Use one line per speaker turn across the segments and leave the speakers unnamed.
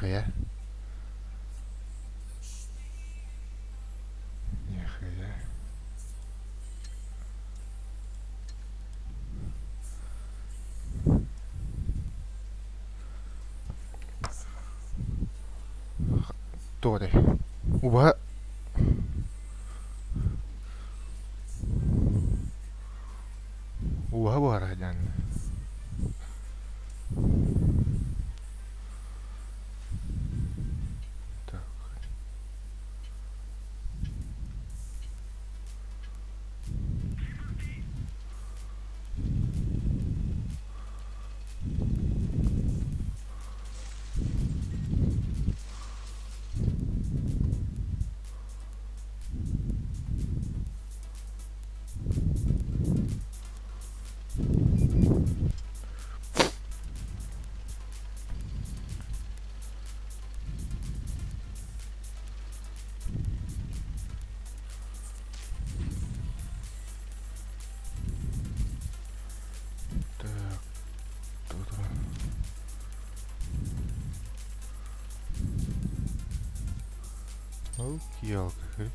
Нихуя. Нихуя.ตัวดิอุบะอุบะbuah jangan. Так. Так. Тут. Елки.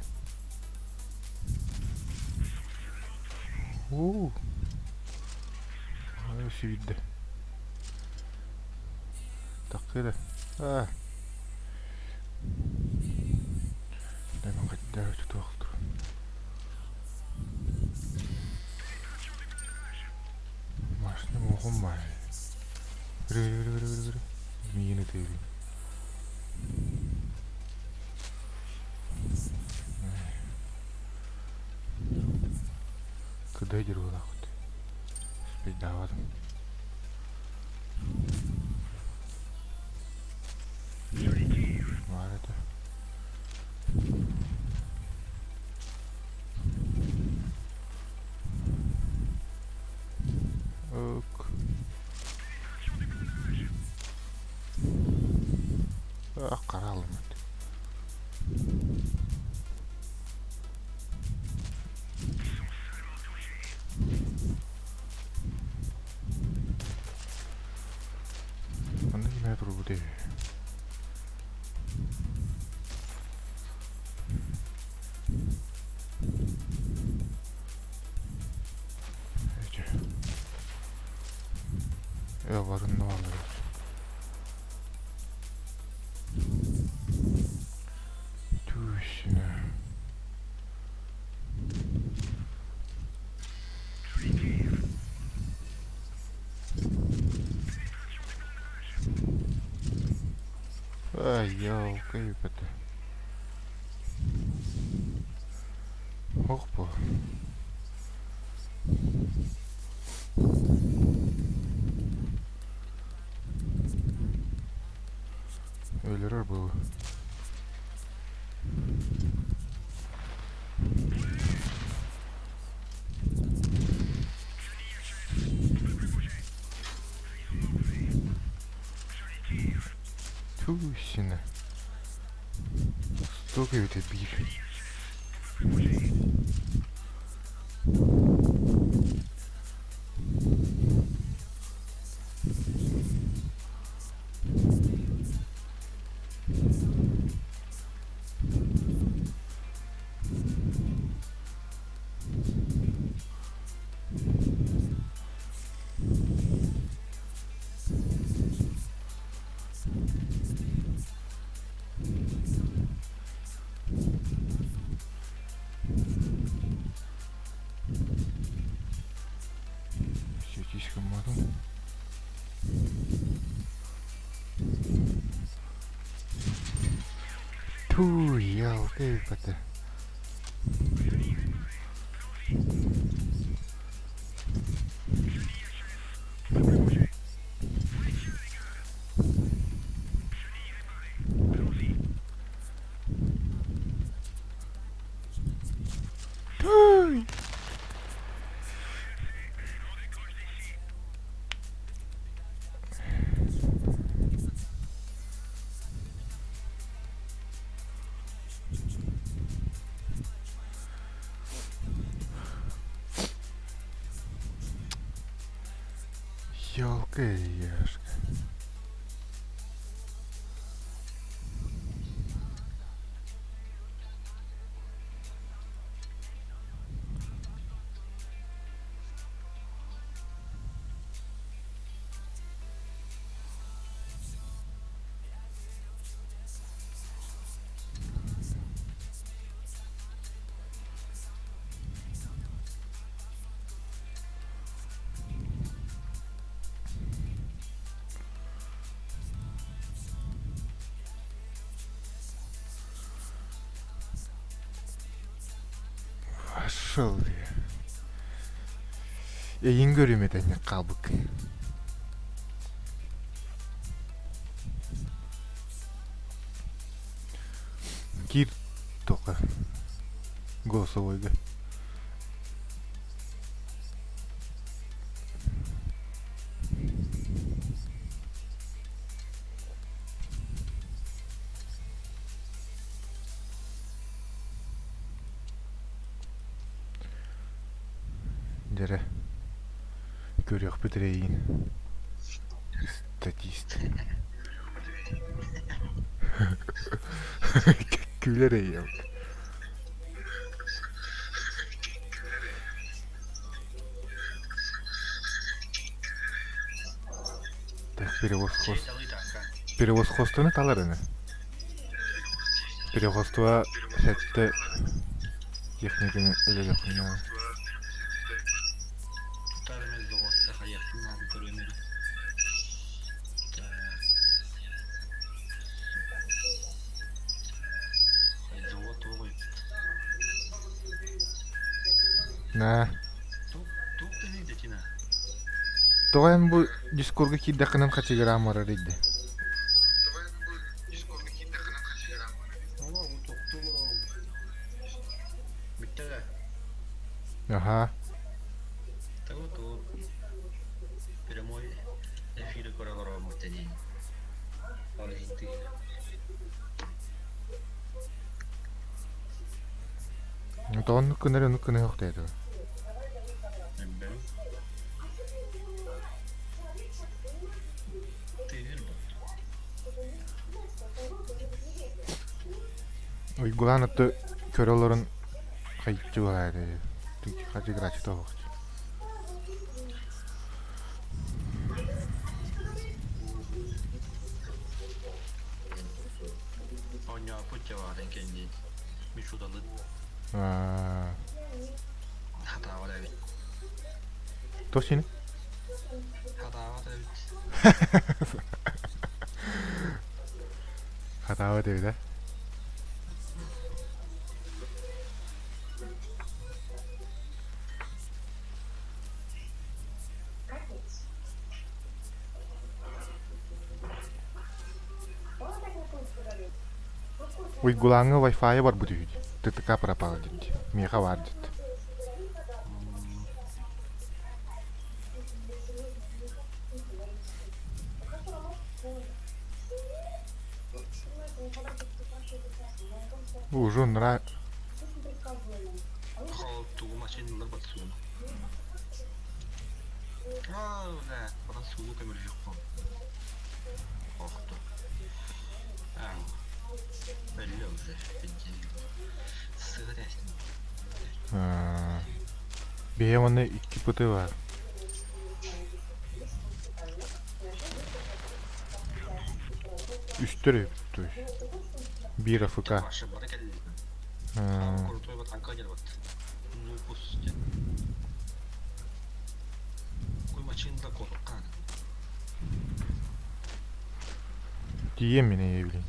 Все видно. Так كده. دايما قد درجة وقت. Машина мухуммай. Гры. Змеиный ты. Когда идет вот так вот. Спеть даватым. Var это. Ок. Қаралым это. Anda gimana turun deh. Ya varın ne var? Точно. Ай, елка и это. Опа. Ölür bu. Тусина. Столько ведь бить. Фу, елка и это. Елка и яшка. Şol diye. Eyin görümeden kalbık. Gir toka. Голосовойга. Дере. Көрөк бітірейін. Статист. Күлер ей. Так, перевоз хостыны таларыны. Перевозство сәтті техниканы өлеліқына. На. Тоғайын бұл дискорға кейдақынан қачығырам арар еді. Ага. Тоғын нүккінері жоқ дейді. Uygulan atı körelerin kayıtçı vardı. Hadi graçı da var.
Onya putça var en kendi. Mişudalı. Hata var evet.
Tosini?
Hata var evet.
Hata var dedi. Uygulanga Wi-Fi var bu düğün. TTK пропал dedi. Mega var dedi. Уже нравится.
Tuğ maşinler batıyor. Ne? Bana sulu kömür yok mu? Korktu. Belli oldu. Sığır ettim.
Benim onda 2 pıtı var. Üstleri tutuyor. Bir AFK.
Aşağılara geldi. Kurtuya bak anka gel bak. Nupus gel. Koy maçında korkan.
Diyeyim mi ne yiyebileyim?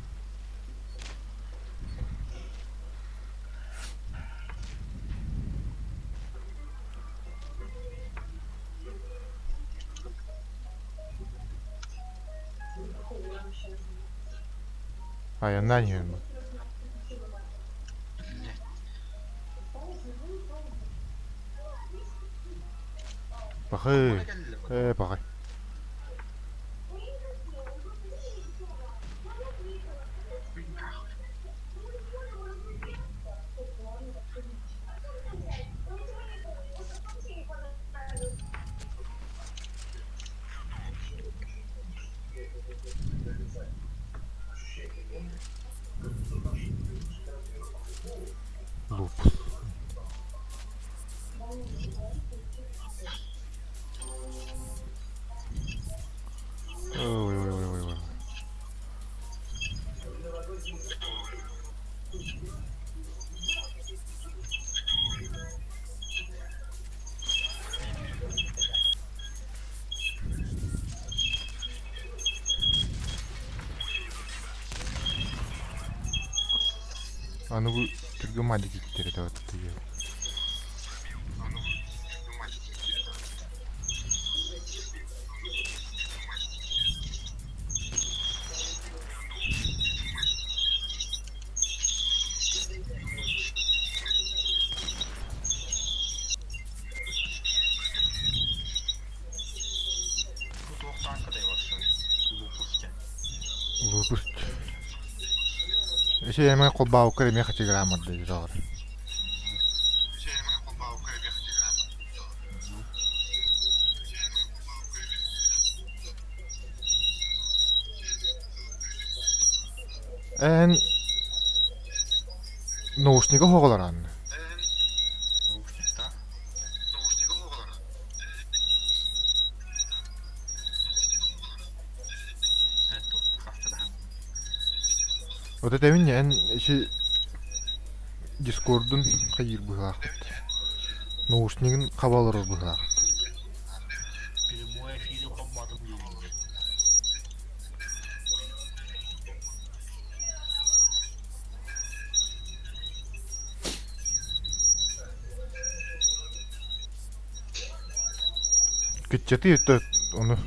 Ayağından yiyorum bak. Bakay. Bakay. Lupus. Ой. А ну вы тюрьма дикие вот это. şey hemen kolbağı kremi kaçı gramar dedi doğru. En noşniga hoğalar anne.
Наушникта. Ето, хавта да.
O da demin ya en şey Discord'un hayır bu vakit. Noşnigin kabaları bu vakit.
Прямой эфир yapamadım diye.
Küçeti yutu onu.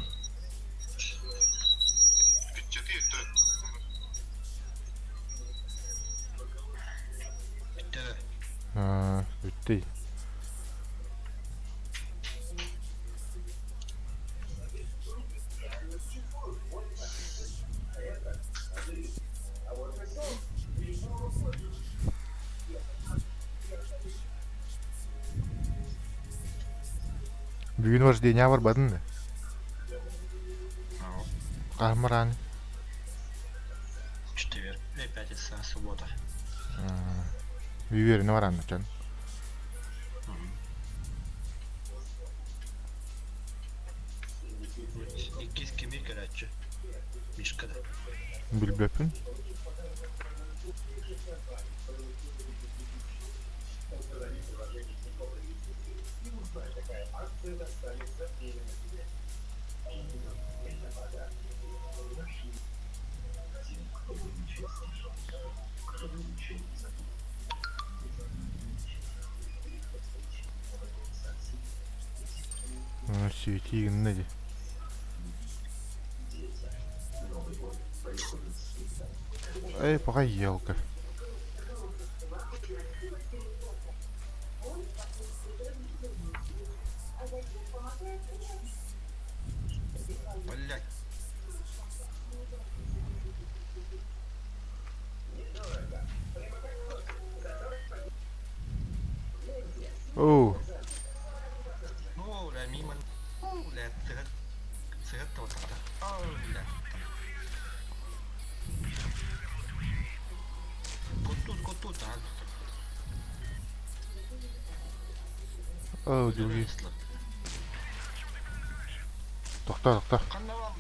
Bitti mi?
Ha, bitti. Bugün vardiyanya var badın da.
Ау.
Kahmaran.
Четверг. Пятница, суббота.
Büyüyerini var anlatan.
İkiz kimi Karatçı? Mişkada.
Bilbepin. Süyti günleri. Ey bakay yalka.
Блять.
Oo.
Ну, ля мимо. Ля сыгат. Сыгат того тогда. Ля. Котут, а.
Oo jugi. Tokta.
Kandaval.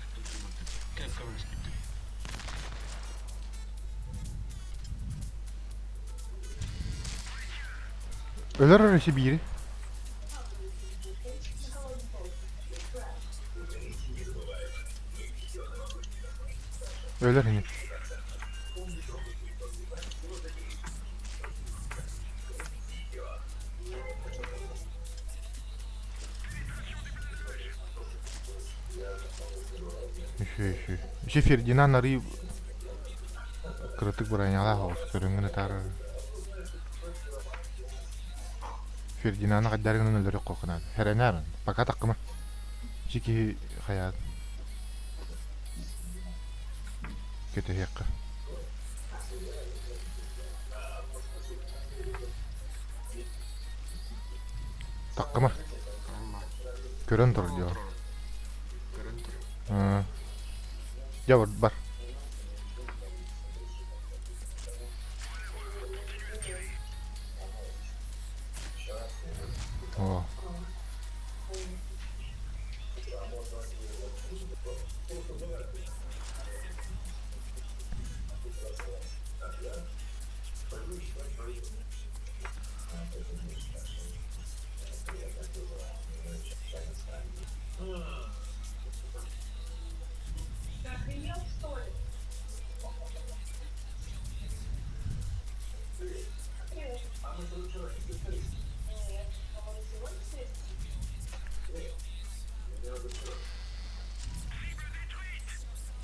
Как коммунист.
Öler arası biri. Öler hani. Şu Ferdinand arayı kritik buraya yalan olsun. Sürüngünü tarı. Ferdinand'ı kaddarının öldürü kokunadı. Herenerın. Fakat akıma. Çiki hayat. Kötü yakı. Takıma. Körün dur diyor. Ya var. Oh.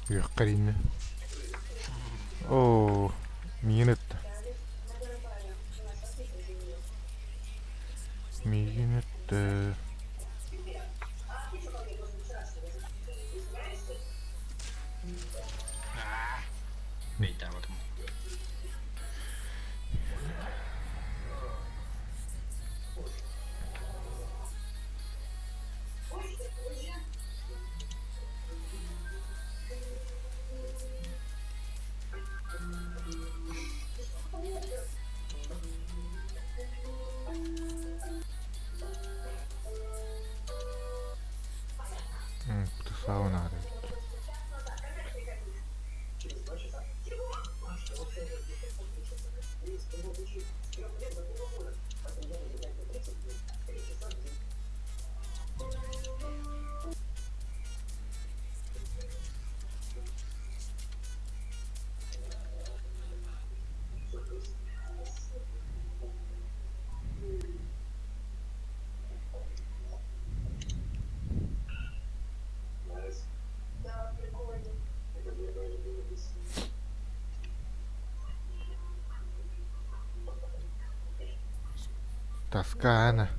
Yok karine. Oh. Minut.
Beyta bakım.
Сауна. Тоскана.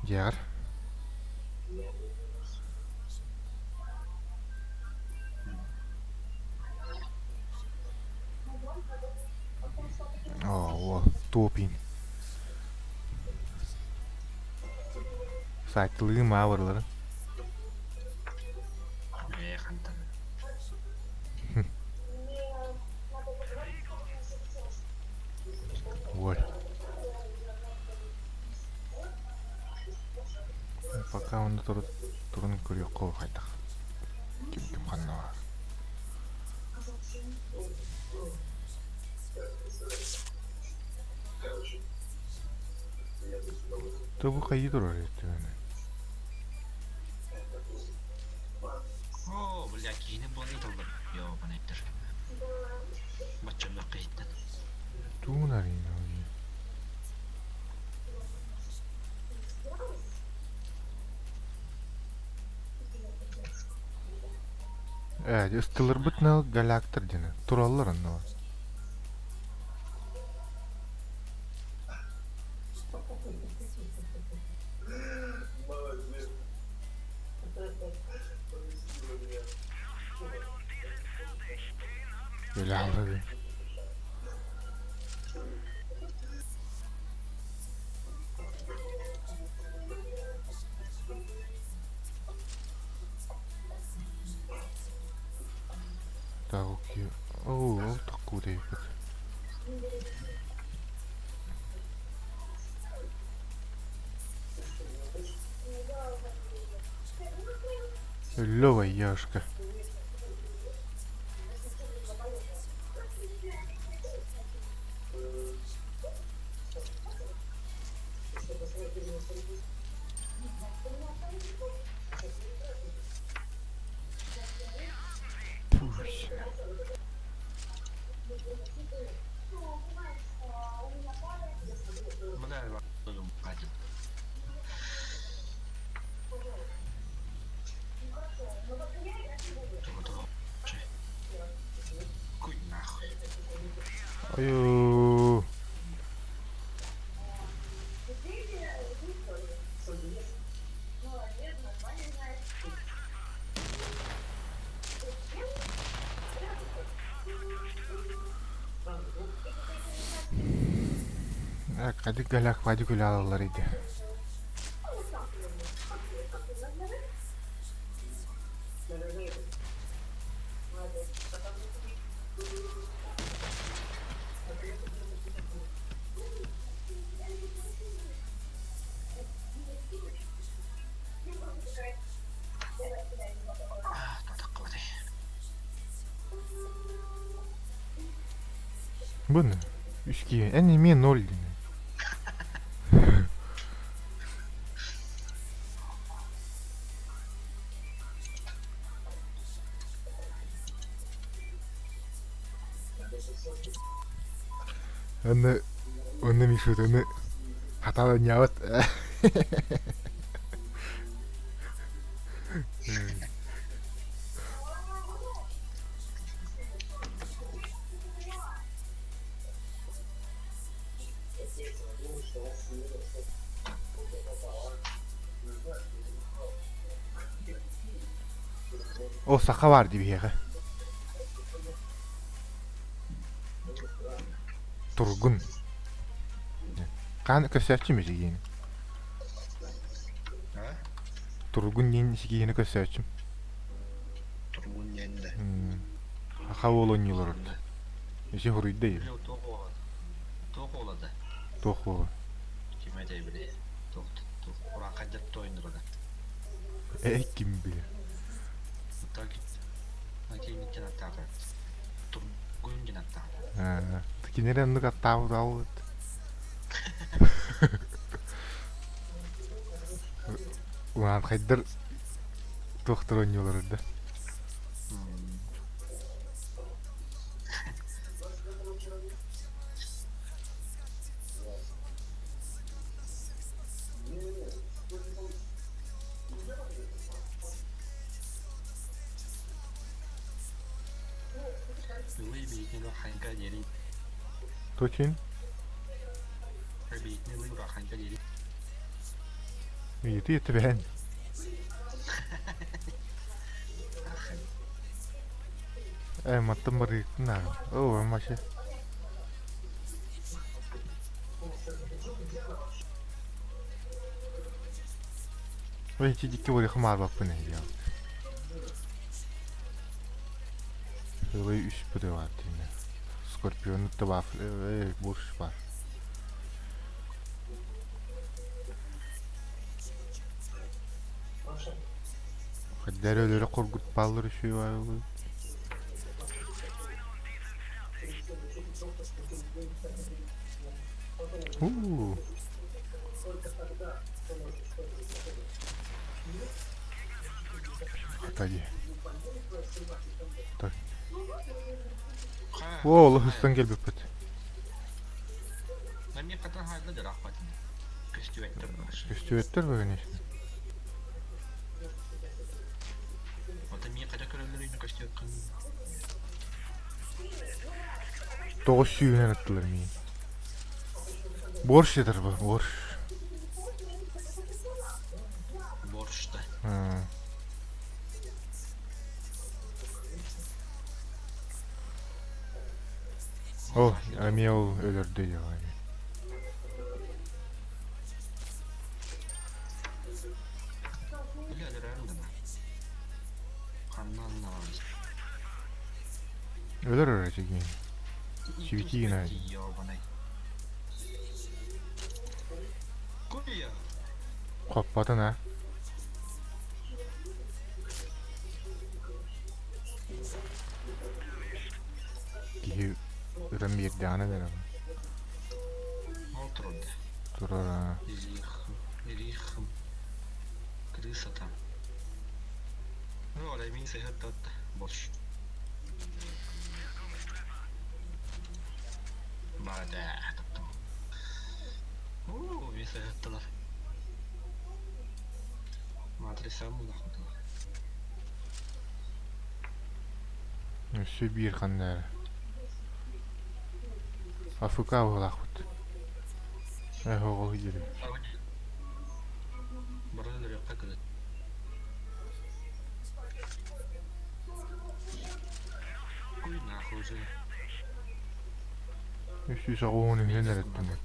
Яр. О, топин. Сайтлыгы маврлары.
Кантан.
Ой. Пока он турun көрөк кол кайтак. Ким канна бар. Тобу кайы турар эти мене.
О, бля, кийинеп болду толдур. Ёбан айттыр. Баччамда кыйттан.
Туунарин. Ыстылыр бытна галактыр дені. Тураллар анна. Öyle aldı. Так, окей. О, такую да епет. Лёва яшка. Пусть.
Бля, бачым катит. Куй нахуй.
Аю. Кады галак вади гулялар иде.
Татаккылды.
Bunu. 3-2. Әне мен 0 дені. Оны мишут, оны хаталы няват. О, сақа бар деп еға. Тургун. Қан көсәтші ме жегені? Тургун нен жегені көсәтшім.
Тургун ненде.
Ақа олы нелер орды. Еше хұрыйды ел.
Тоқ олады.
Тоқ олы.
Кемедей біле. Тоқ. Ұраққа hajjatda oyundur da.
Kim bilir.
Tak. Hakim için hatta. Turgun gene hatta.
Тикинерен нук аттаабыт аабыт. Унаан хайдар доктор оньолор да.
Lui bị nó hành cái gì đi.
Точин?
Phải bị nó lui vào hành cái gì đi.
Ийти бэн. Маттан барыктын аа. Маша. Чидикке бори хамаар баппын я. Үс бүдэ бат тийм. Скорпионтой баф бурш бар. Дәрөлөрө коргут баллар үшүй бар. Hadi. Так. О, хыстан келбеп бет.
Мен не катан хайда да рахмат.
Көстүбөттөр бе, конечно.
Вот мне када көрөлөрүн көстүбөткөн.
900 аттылар мен. Борш едер бу, борш.
Боршта. О,
Амел өлөрдү я. Өлөр арачыгын. Чивитигин.
Купия.
Коппатын а. Ки ырам берданы да.
Олтруд.
Тура.
Ирих. Крыса там. Ну, а мин се хаттат бош. Бада. Мин се хатталар. Матриса му да хатталар.
Все бир кандар. Афука болахут. Хогол гири.
Баралар яккады. Куй нахуй же.
Үсү сагуунун нелер эттимет.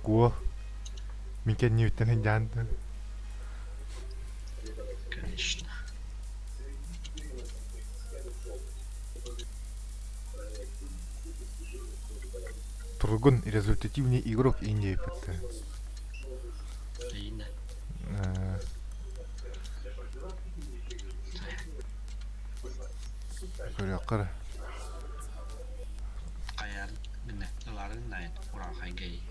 Куо. Минкен ньютон жанды.
Конечно.
Тургун результативный игрок Индии пытта.
Именно.
Көрөкөр.
Каяр міне ларын найын урал хайгай.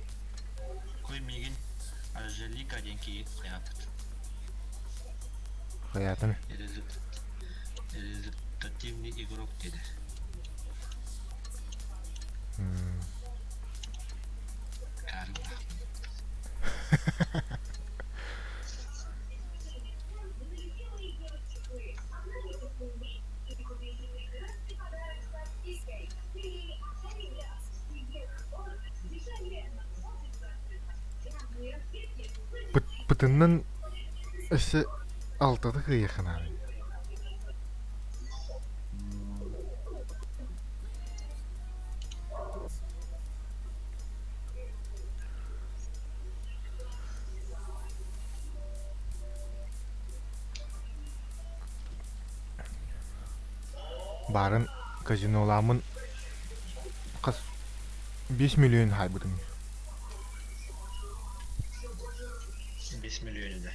Кой мегин Анжелика деньки хаятыр.
Хаятын.
Результативный игрок деді.
Пытыннан эссе алтыды кыйыхына. Барын казиноламын қас 5 миллион хайбытын.
5 миллион да.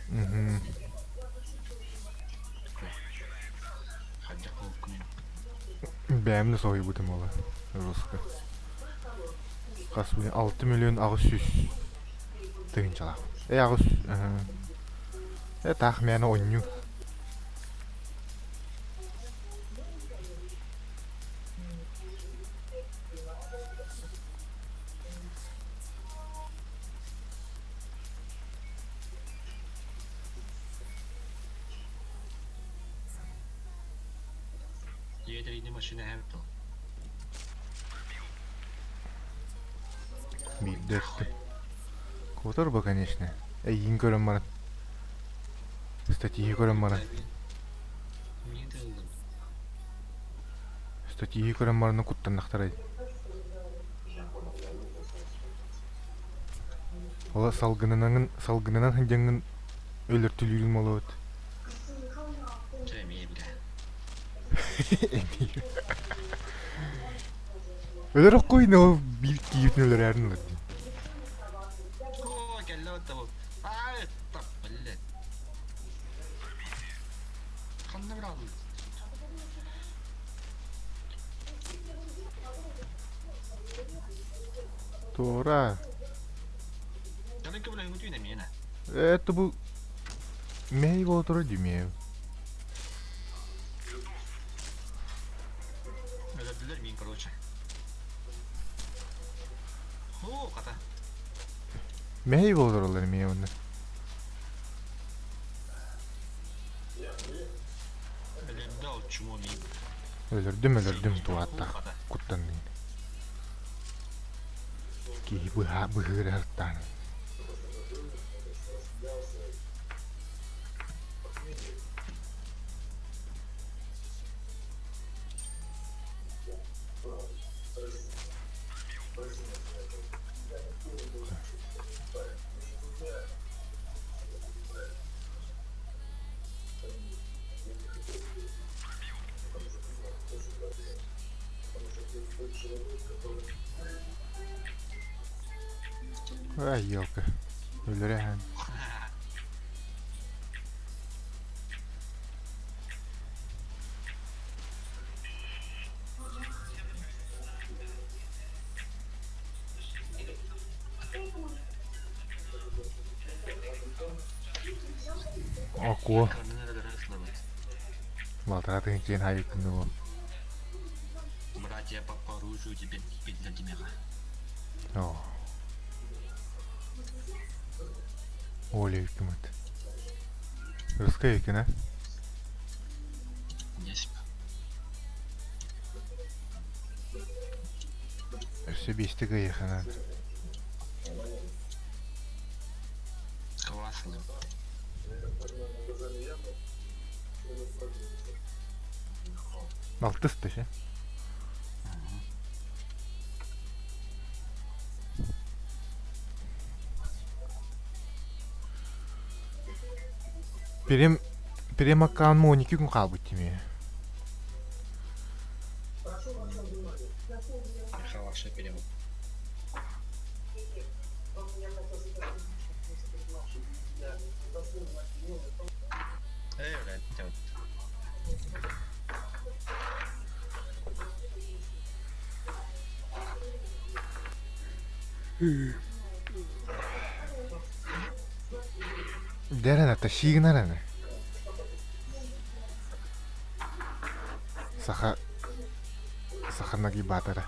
Хадя колкун.
Бәмні сойы бұтым ола. Русқа. Қас 6 миллион ағыз сүз. Тығын чалақ. Ағыз. Тақ мәні ойну.
Едерийни машина хэмтл.
Билдетті. Котор ба, конечно. Эйін көрім баран. Статьи көрім баран.
Не дылдым.
Статьи көрім бараны құттандақтар айды. Ола салгынынан хынжаңын өлір түлігін молы өт.
Жайме ебілі.
Өлір қой, но бір кейітін өлір әрін өлір.
О, келді өтті бұл. Ай, тап, білі. Қанды бір алдым.
Тора.
Жалыки бұл өңі түйіне мені.
Это бұл мей болдыры демеу.
Өлірділер мен, короче. О, қата.
Мей болдырылар мей оны.
Өлірді ал чумо мен.
Өлірдім туғатта құттандың. Кей бұғыр әрттан. Ай, елка. Өлір ән. Око.
Қарнын әрі рәсілі.
Балтыратың кен хайықынды ол.
Братья по оружию тебе петля демеға.
О. Оля hükümet. Rızkı ekin ha?
Несіп.
Üstü beşti kıyıkın ha.
Классный.
Altıs dışı. Benim akkanımı 12 gün kaldı değil.
Хороший перевод. Блядь, вот.
Дәрен ата шиğin араны. Саха нагибатора.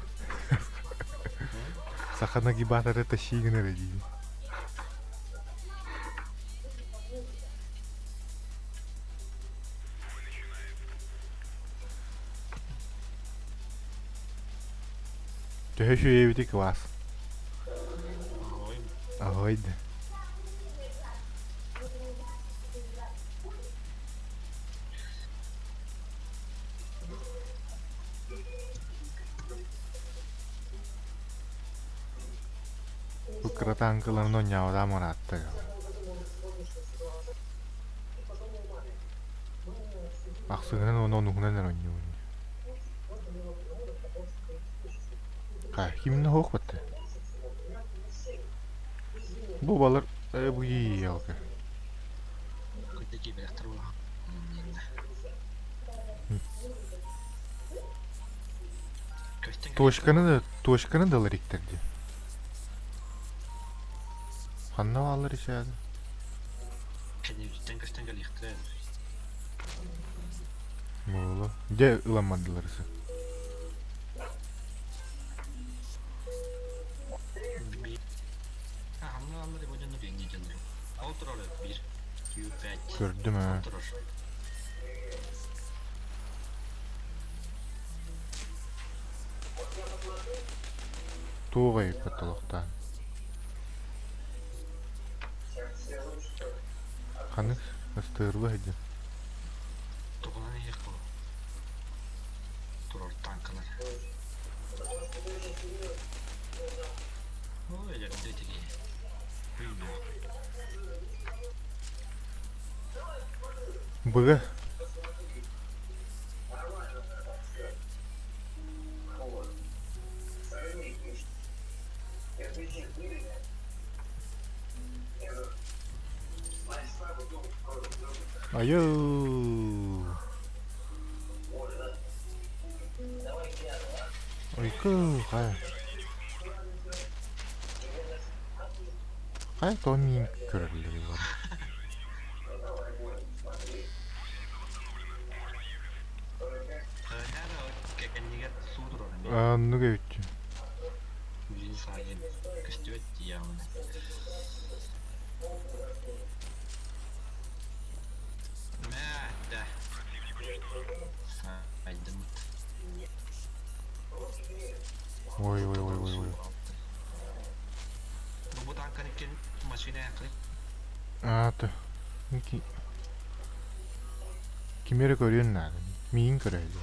Саха нагибатора это шиğin араны. Ты еще и видишь класс.
Ой,
Ой, да. Ukrata ankalarını oynuyor da moratta. Aksığının onu nuhunan oynuyor. Ха, kimni hoq battı. Bu balar bu iyi yalga.
Көтеки биректер була. Енді.
Точканы да лариктерди. Ханна алар ишады.
Кенептен көстен галихтер.
Мола. Де ыламадыларысы.
Hamle alları bu canı rengi canı. Outro'lu 1, 2, 5.
Gördüm ha.
Outro.
Тугай потолоктан. Ханыс ыстырлы иди.
Туғынан ек бұл. Тұрар танкалар. Ой, әлемде теге. Үйме.
Быга. Айо. Ойку, хай. Хай томин көрөлөр бар.
Кәкәнеге су тұрар.
Анныга үтчү.
Билин сайын. Көстөт дияуын. Мәді. Сайдым.
Ой.
Bu tankan iken машина yaklayıp
Аты. Кимери көрүн нады. Миин көрөйдү.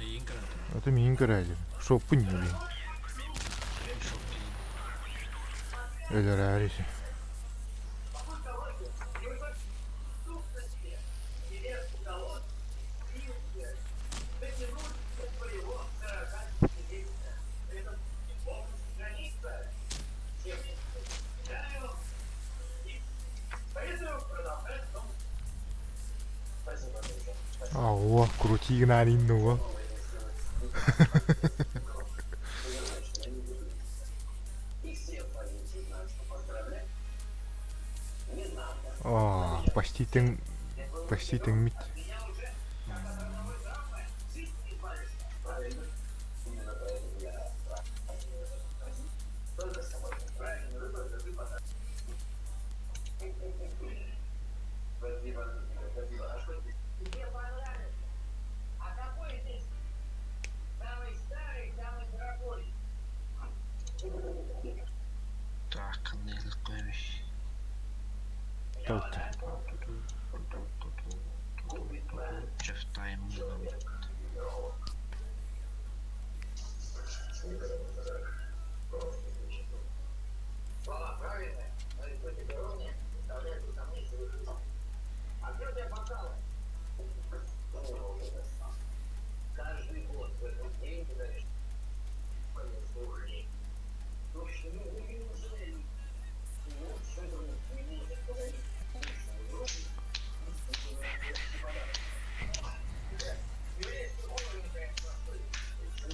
yiyin kırantın.
Аты миин көрөйдү. Шоппун нели.
Şok değil.
Өлөр арisi. Ауа, крутигін аринну го. Почти тең мит.
Так, kanlıylık koymuş.
Толты.
Çöftayım yılım.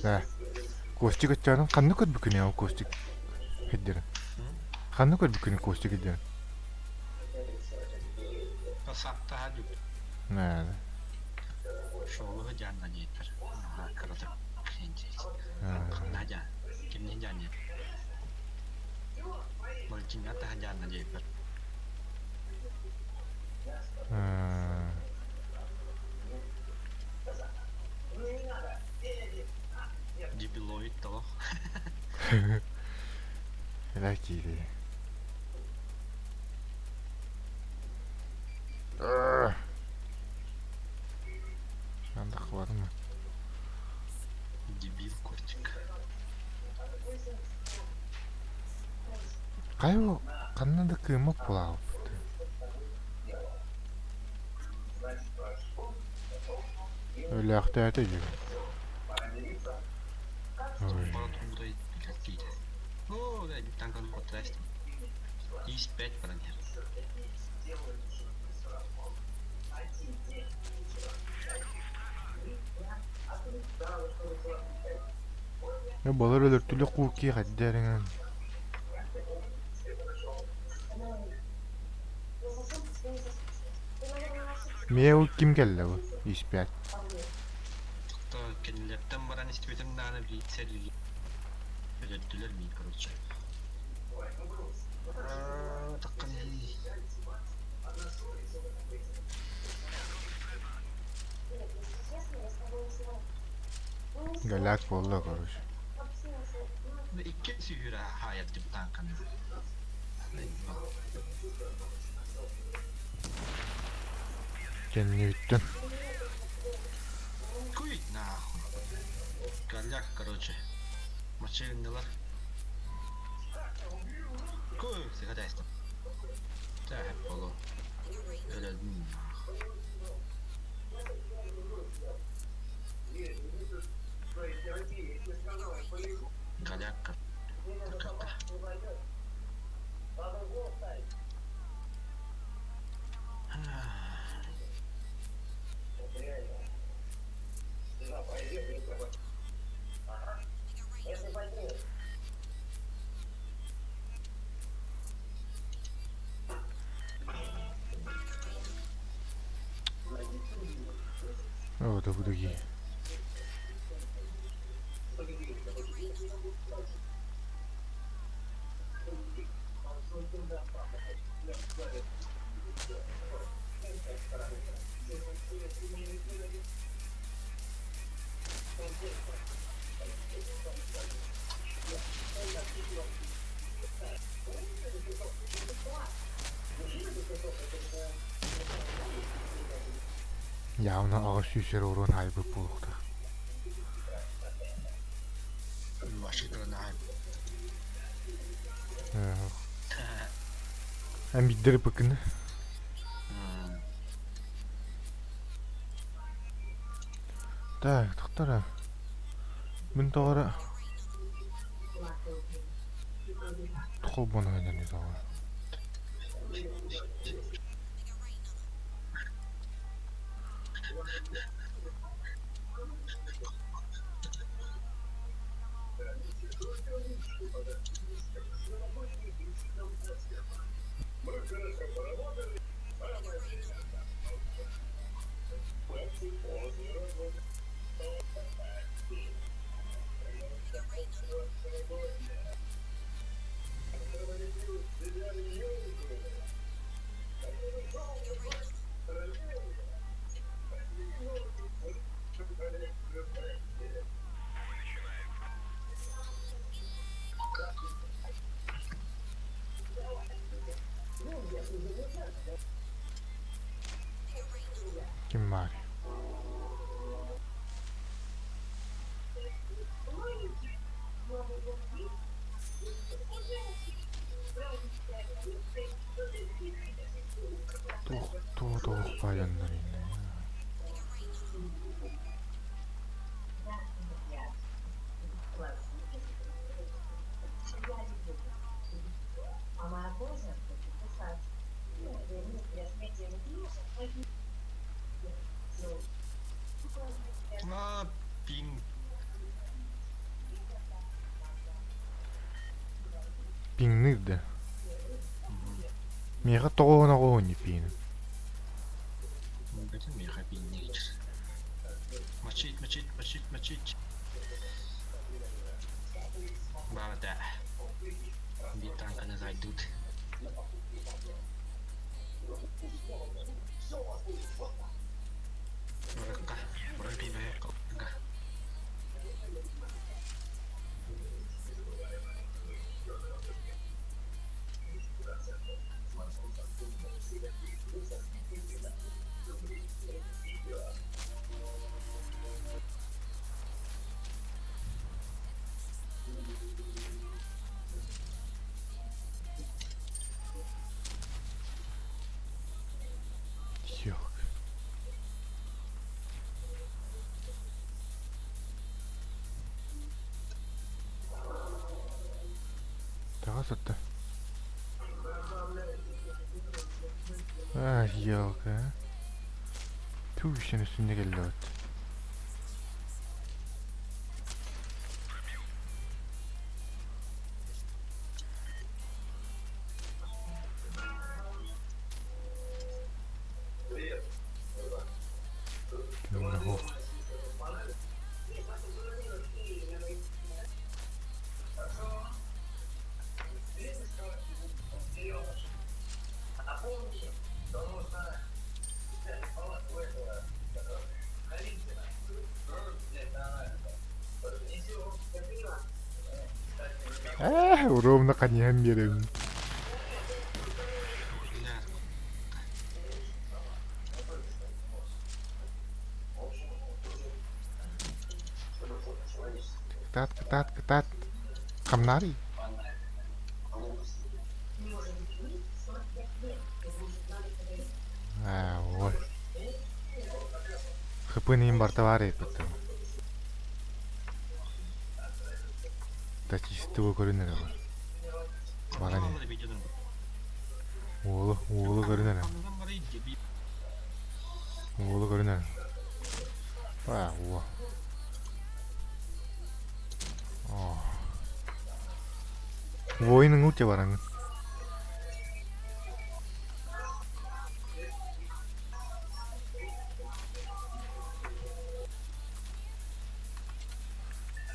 Да. Костик ачаның қанны көт бүкіне ау костик хеддерін. Қанны көт бүкіне костик хеддерін.
Pasakta hadi.
Näde.
Şoğlu canla yeter. Ha, kırıldı. Naja. Kimnin canı yeter? Bolcin atta canla yeter. Debiloid da.
Лакили. Anda var mı?
Debil kurçuk.
Кайо каннада кыймак булабы. Өлөктө өтө жүр. Ой.
Пара тумбой какие-то. Ну, да, там как вот тест. 5 парня.
Я балар өлөртүлө кууки хаддерин. Меу ким келди бу? Испят.
То кенлептен баран истебетен наны блицерли. Өлөттүлөр мин, короче. Таккан
Галак болду, короче.
Ну, икки сүйүрө хаят деп танкан.
Кенни биттен.
Куй, нахуй. Галяк, короче. Мочевинделар. Куй, сигадайстым. Да, болу. Өлөдүм, нахуй. Галяк, кака.
О, да буду. Явна агаш шишэр өрөө хайбар болгох.
Вашингтон,
Амиддер бакын. Так, доктора. Мен тоора. Тухолбоно гэнэ тоора. Kim var? Tuh bayanlar yine.
Пинг.
Пиннырды. Мега тоонагоо не пин.
Это меха пинг. Мочить. Бада. Битанка не зайдут. Mereka pindah kok enggak.
тосотто. А, елка. Ту işin üstünde geldi ot. Kimde hof. Ровно конем берем.
Бля,
Катат. Камнари. Ой. Хыпынын бартавари потом. Да чистого көрүнөр бар. Бара не.
Vallahi bekledim.
Оолу көрүнөр.
Kanından bana iyice bir
Оолу көрүнөр. О. Воинын уча бараң.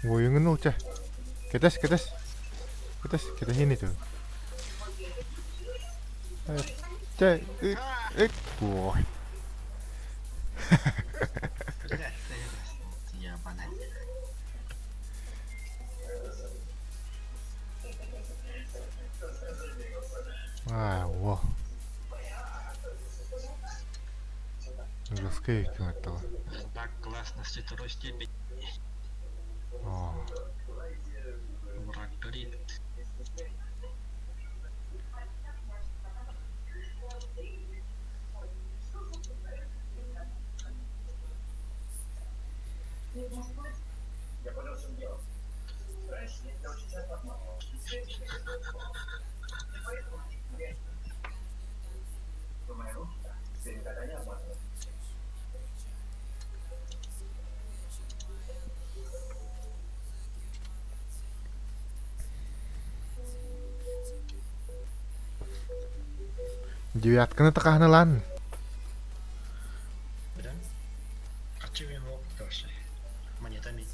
Воинын уча. Кетес ini tuh. Woi.
Ya bana.
Во. Русский это.
Так классно с второй степени. Враг горит.
Девятканы тақахны лан.
Білем? Қачымен оқ короче. Монетами.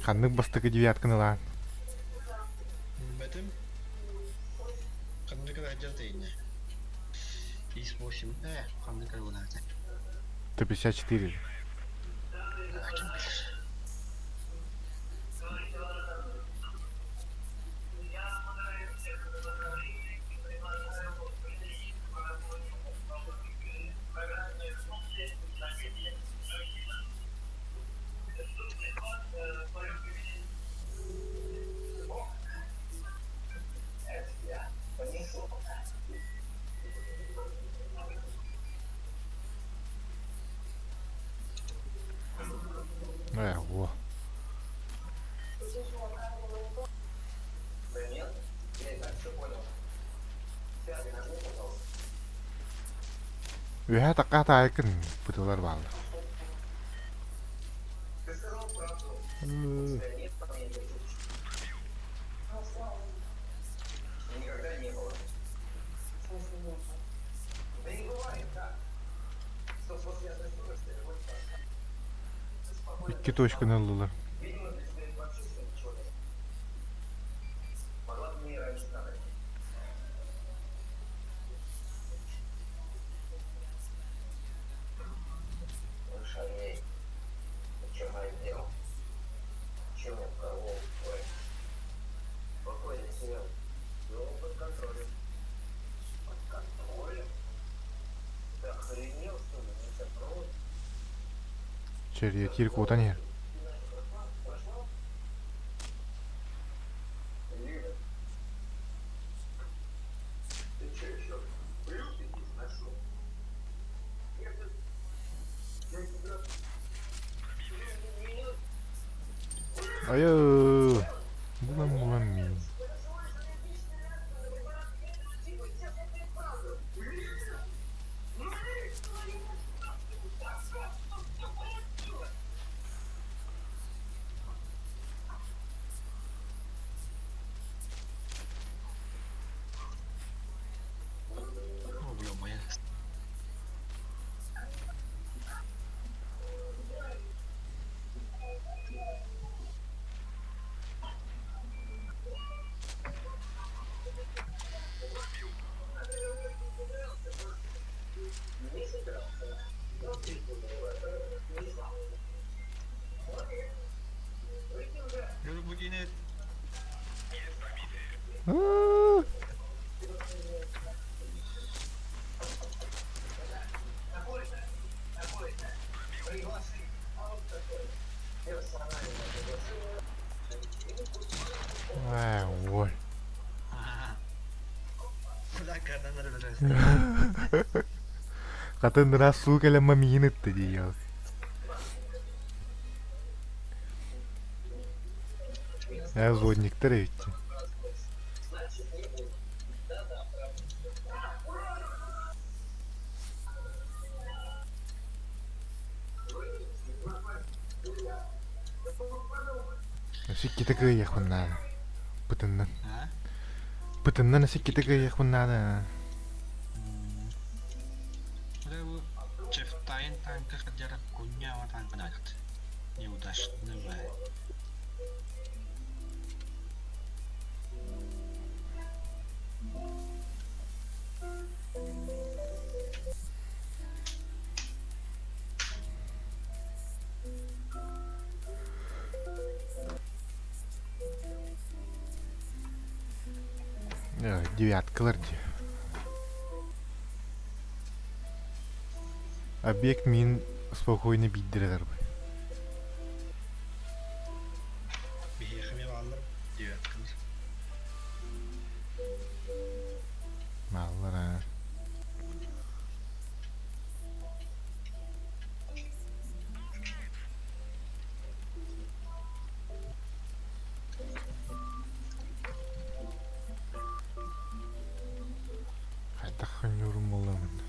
Ханнык бастыкы девятканы лан.
Бәтім? Қандықы да айтар дейіне. 58. Қандықы да айтар.
154.
Кім білер?
Во. Үһә таққа таайкын путулар бал. Икки точканы алдылар. Черри тирку вот они. Ayo, bukan mi.
Oh, belum ya. Dulu begini.
Ah. Wah, woi.
Udah kadang ada beres.
Kadın biraz su kelime minut dedi ya. Я звонник третий. Nasik kita ke ya kunna. Putenden.
Hah?
Putenden nasik kita ke ya kunna.
Udah bu. Ceftain tangke kejar kunya wa tangke dagat. Ini udah snubah. Девяткалар ди. Объект мин спокойно биддирелер бай. Bihekmi varlar. Evet kız.
Маллар а. Хайдахын yorum olamın.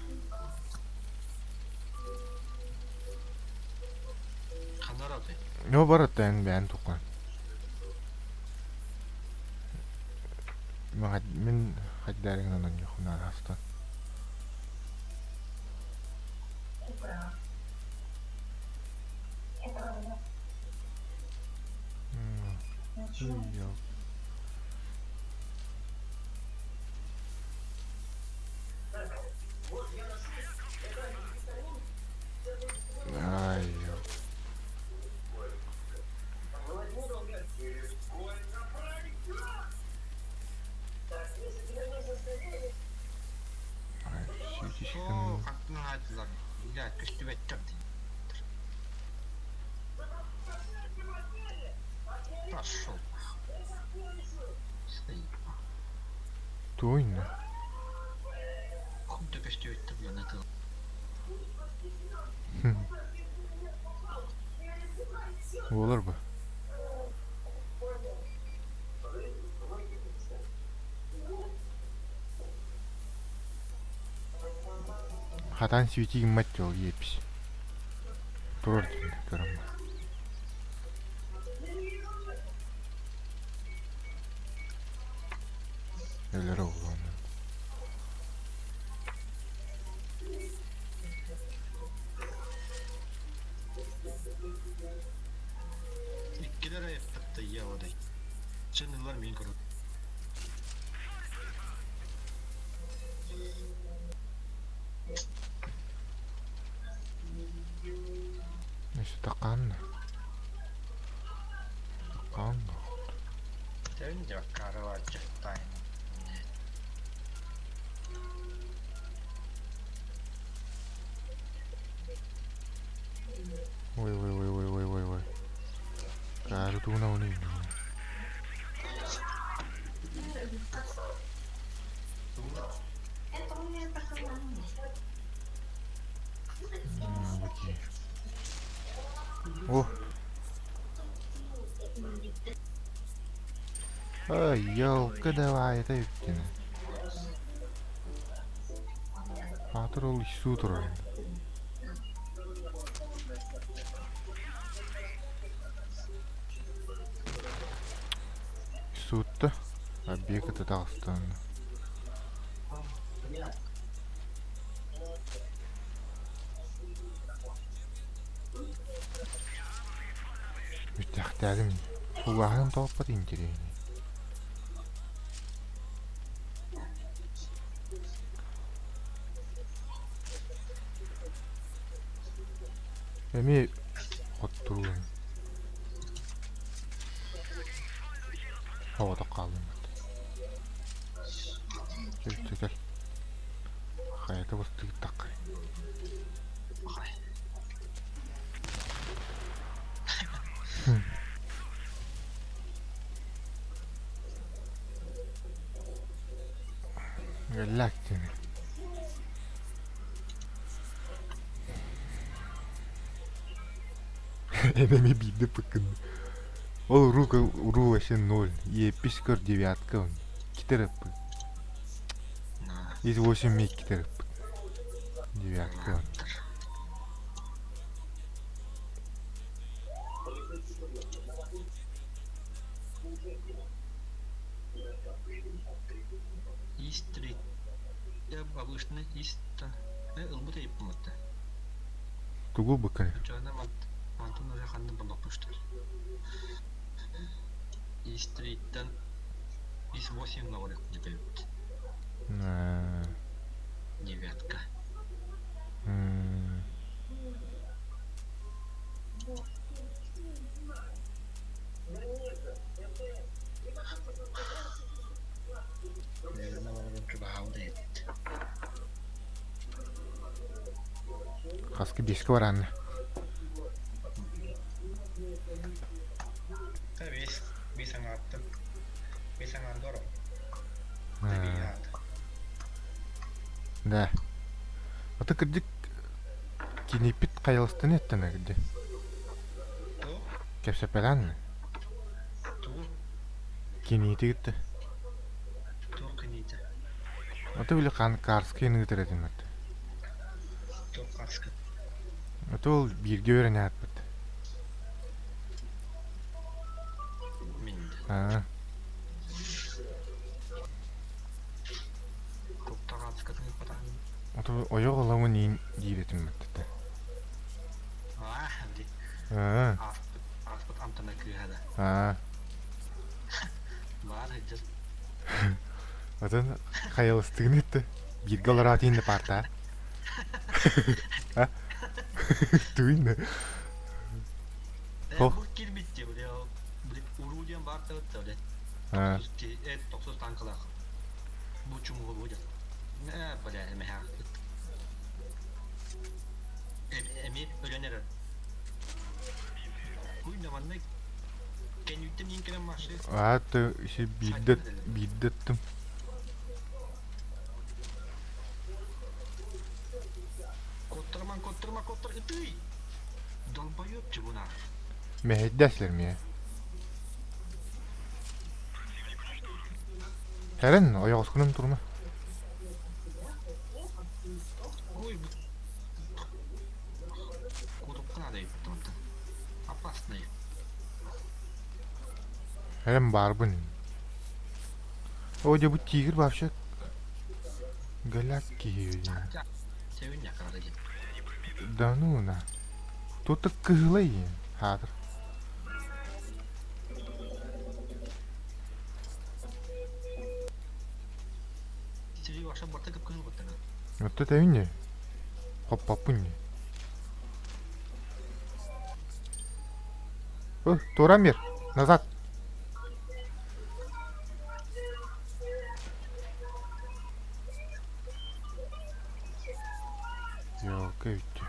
Kanlar adı.
Yo barat ben tukan. Min haddarin nan yakuna hasta. Yok. Ay yok.
Oo, aklına haydılar. Ya küstü bekçem. Пошел. Стоит.
Точно.
Хуй ты костюм блин, это.
Olur bu. Hadan свети мать yok yepis. Durur şimdi görünme. Neler oldu onun.
İki lira yaptı ya o da. Çınırlar mı yukarı?
Neyse takan. Takan.
Önce karı var cepten.
Woi. Karo tu na uni. Bakayım. Oh. Ой, елка давай, это өткені. Атыр ол су тұр. Суытты. Объекты Дағыстан. Үттәқтәлім. Суғағын тауып бат интерейні. Әме қоттыруын. Havada kaldım. Gel. Hayata bastı git tak. Gelak seni. Enemi bildi bakın. Ол ру вообще 0. И пискор девятка он. Китерып. Из 8 миг китерып. Девятка он.
Истри. Я обычно иста. Илбута ипматта.
Тугу быканы.
Жана мантын уже ханны бандок пуштар. Истриттен из 8 на орек не дают. Девятка.
Хаски бескі бар анны. Да. Ата кірдік кенепет қайылыстан еттін әгіде. Кәпсәпәләнні. Кенеті кетті. Ата білі қарсы кені кетіретін мәтті. Ата ол бірге өрен әтпіді. Ата ойық оламын ең дейретім мәтті.
Аспыт амтана күйәді. Бар хеджер.
Ата қайылыстығын етті. Бірге олар атейінді парта. Туйны.
Бұл келбетте біле уруден барты өтті біле. 90 танкылақ. Бұл чумғы бұл жат. Біле әмі хақы. Әмет ölenir. Kuynamanla kendimden inkelen maçı.
Hatta işte biddettim.
Kottırma ıtıy. Dolbayıpçı buna.
Meheddeşler mi ya? Heren ayak askının durma. Heren barbun. O da bu tigir başak. Galak giyiyor ya.
Sevin yakaladı gibi.
Да ну на. Тут кызлый хатыр.
Сири ваша борта кып кызыл боттана.
Вот это винни. Хоп-попунни. О, Турамир, назад. Ёлка-ютя.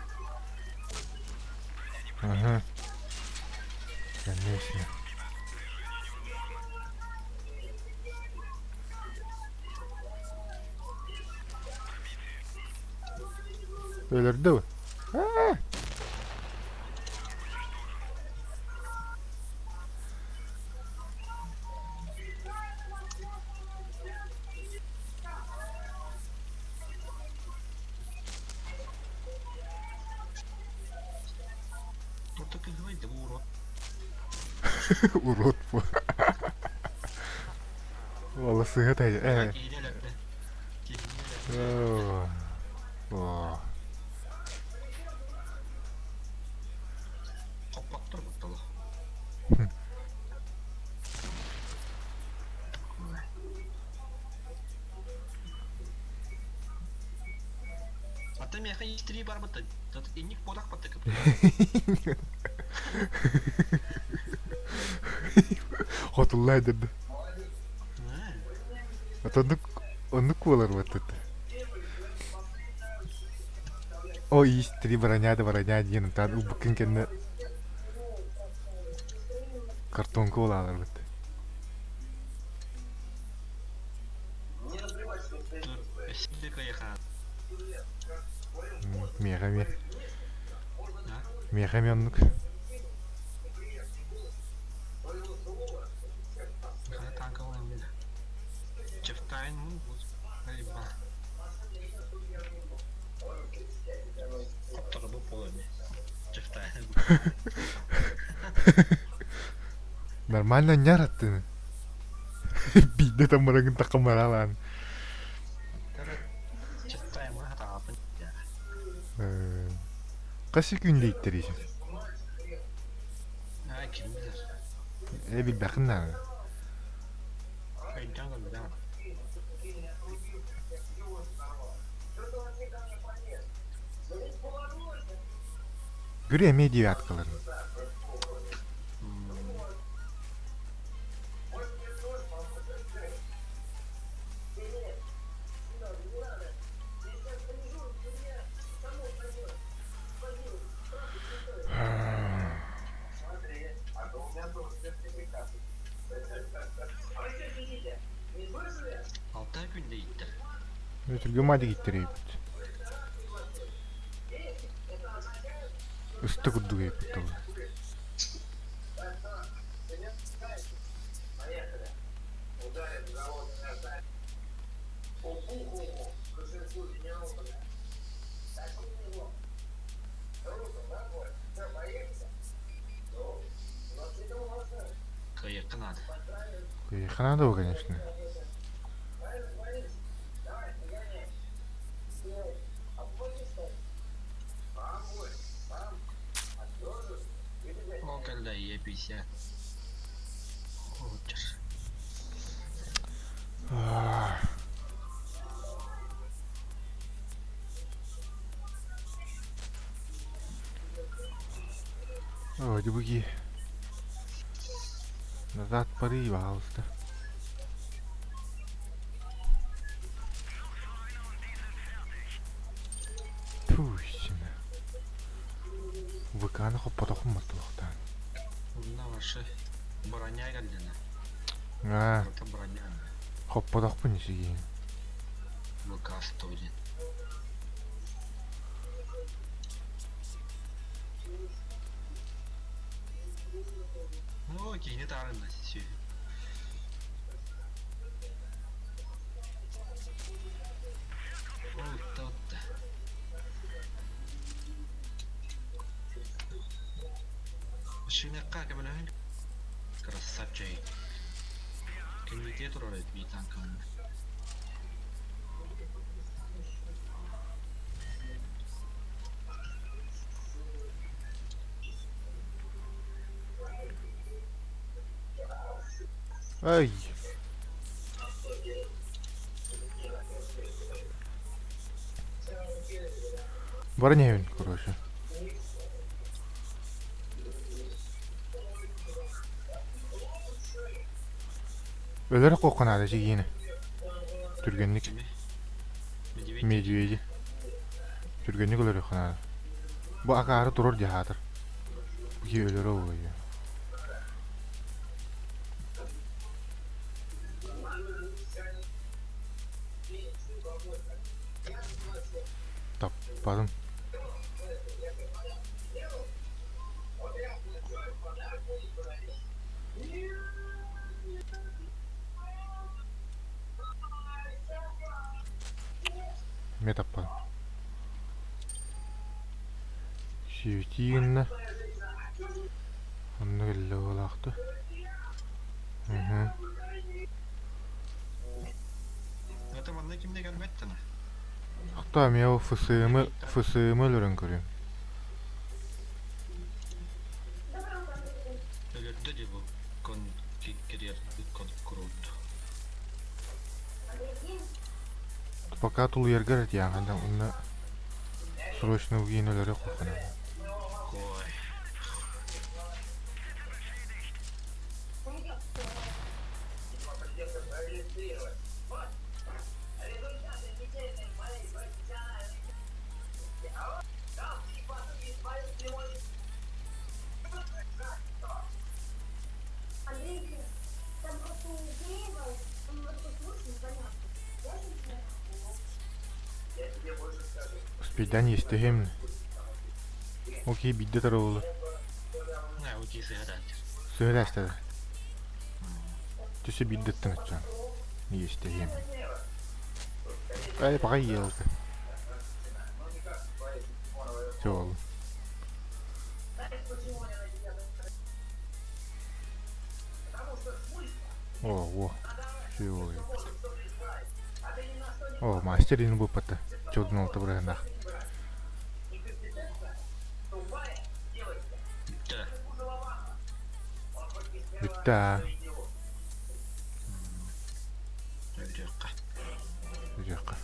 Ага. Конечно. Öldürdü mü?
de urot.
Urut bu. Valla sıhhat ayı. Evet.
Kihinelerdi.
Oo. Oo.
Kapattır bakalım. Hatta meyaka istiri var battı. Tadı inik bodak battı kapı.
Hotullar dedi. Atanduk onluk kualar battı. O istri baranya diyen tad u bakın kenne karton kualar battı.
Dur. Şimdi kayakan.
Miyakami.
Ha?
Miyakami onluk.
Kana tanka olan bir. Çiftayın mı? Hayır bak. Kaptara bu polo ne? Çiftayın.
Нормально няраттı. Bir de tam barangın takımlara lan.
Çiftayın mı? Hata yapın. Ya.
Kaç günde ittireceğim?
Ha kim bilir.
Bir bakın lan.
Kayıncan gönderdi ama.
Göre medya atkaların.
Altı günde gitti.
Götürgüm hadi gittireyim. Üstü kudu gibi tabi.
Yakın hadi.
Kanada o, конечно.
O geldi iyi bir şey. Otur.
Hadi bu назад пари, пожалуйста. Пусть. Выканы хоппатахым матылыктан.
Bundan başı Boronya geldi ne?
А,
Orta Boronya.
хоппатахпын ишиги.
Bu kastı olacak. O yeni tarihinde şey. Otta otta. Şimdi kalk hemen öyle. Красавчик. Комитет ролит bir tankım.
Ай. Барневин, короче. Ölerek kokun hadi yine. Türgenlik.
Kimi?
Medvedi. Türgenlik ölerek hadi. Bu akarı durur diye hadır. Bu ki ölür oluyor. Tapadım. Ne tapadım? Şivtiğinle. gelle olaaqtı. Mhm.
Zaten bana kimde gelmekti ne?
Hatta mi o fısığımı ölürün görüyorum.
Öyle de bu kon kiriyer kon kuruldu.
Пока тул ергер et yani. Onda срочно угинелere kokuna.
Koy.
Спидан естехем. Окей, бидде тара olur.
Ne o kisi herhalde.
Söyle işte. Tüsü biddettin açan. Niye istehem. Ay bakay yeldi. Çoğul. О. Şey oluyor. О, мастерин выпата. Чудно это бренда.
Bitti.
Bitti.
Öyle yok.
Yok.